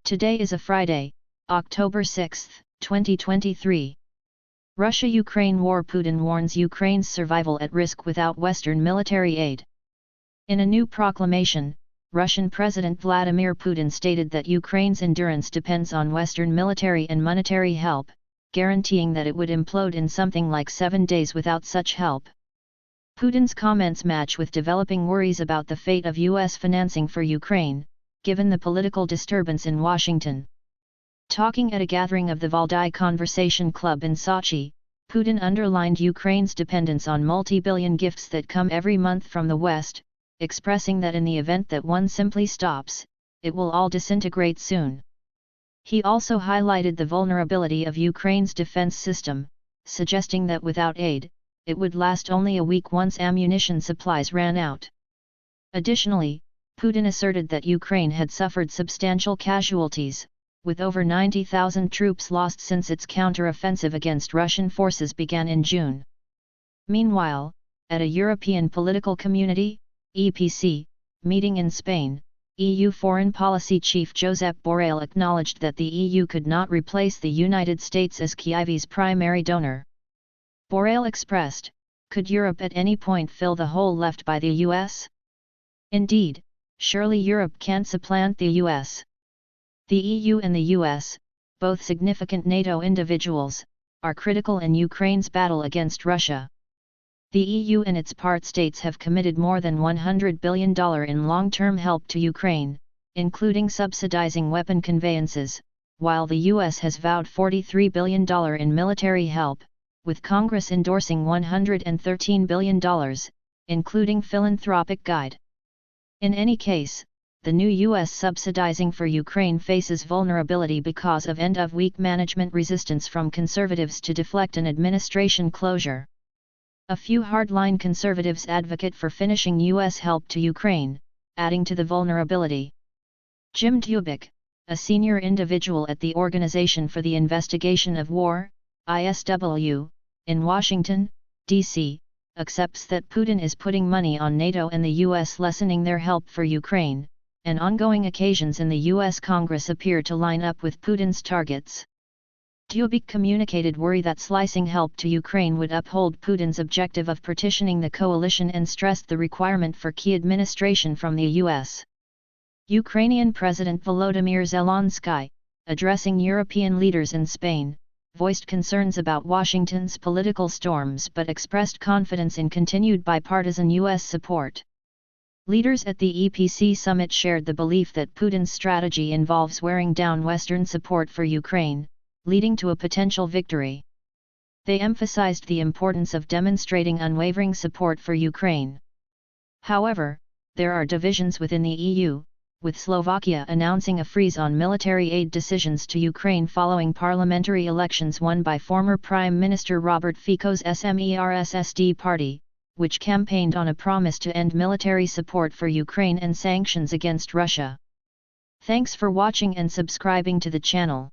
Today is a Friday, October 6, 2023. Russia-Ukraine war. Putin warns Ukraine's survival at risk without Western military aid. In a new proclamation, Russian President Vladimir Putin stated that Ukraine's endurance depends on Western military and monetary help, guaranteeing that it would implode in something like 7 days without such help. Putin's comments match with developing worries about the fate of U.S. financing for Ukraine, given the political disturbance in Washington. Talking at a gathering of the Valdai Conversation Club in Sochi, Putin underlined Ukraine's dependence on multi-billion gifts that come every month from the West, expressing that in the event that one simply stops, it will all disintegrate soon. He also highlighted the vulnerability of Ukraine's defense system, suggesting that without aid, it would last only a week once ammunition supplies ran out. Additionally, Putin asserted that Ukraine had suffered substantial casualties, with over 90,000 troops lost since its counteroffensive against Russian forces began in June. Meanwhile, at a European Political Community (EPC) meeting in Spain, EU Foreign Policy Chief Josep Borrell acknowledged that the EU could not replace the United States as Kyiv's primary donor. Borrell expressed, "Could Europe at any point fill the hole left by the US? Indeed, surely Europe can't supplant the US." The EU and the US, both significant NATO individuals, are critical in Ukraine's battle against Russia. The EU and its part states have committed more than $100 billion in long-term help to Ukraine, including subsidizing weapon conveyances, while the US has vowed $43 billion in military help, with Congress endorsing $113 billion, including philanthropic guide. In any case, the new U.S. subsidizing for Ukraine faces vulnerability because of end-of-week management resistance from conservatives to deflect an administration closure. A few hardline conservatives advocate for finishing U.S. help to Ukraine, adding to the vulnerability. Jim Dubik, a senior individual at the Organization for the Investigation of War, ISW, in Washington, D.C., accepts that Putin is putting money on NATO and the U.S. lessening their help for Ukraine, and ongoing occasions in the U.S. Congress appear to line up with Putin's targets. Dubik communicated worry that slicing help to Ukraine would uphold Putin's objective of partitioning the coalition and stressed the requirement for key administration from the U.S. Ukrainian President Volodymyr Zelensky, addressing European leaders in Spain, voiced concerns about Washington's political storms but expressed confidence in continued bipartisan U.S. support. Leaders at the EPC summit shared the belief that Putin's strategy involves wearing down Western support for Ukraine, leading to a potential victory. They emphasized the importance of demonstrating unwavering support for Ukraine. However, there are divisions within the EU, with Slovakia announcing a freeze on military aid decisions to Ukraine following parliamentary elections won by former Prime Minister Robert Fico's SMERSSD party, which campaigned on a promise to end military support for Ukraine and sanctions against Russia. Thanks for watching and subscribing to the channel.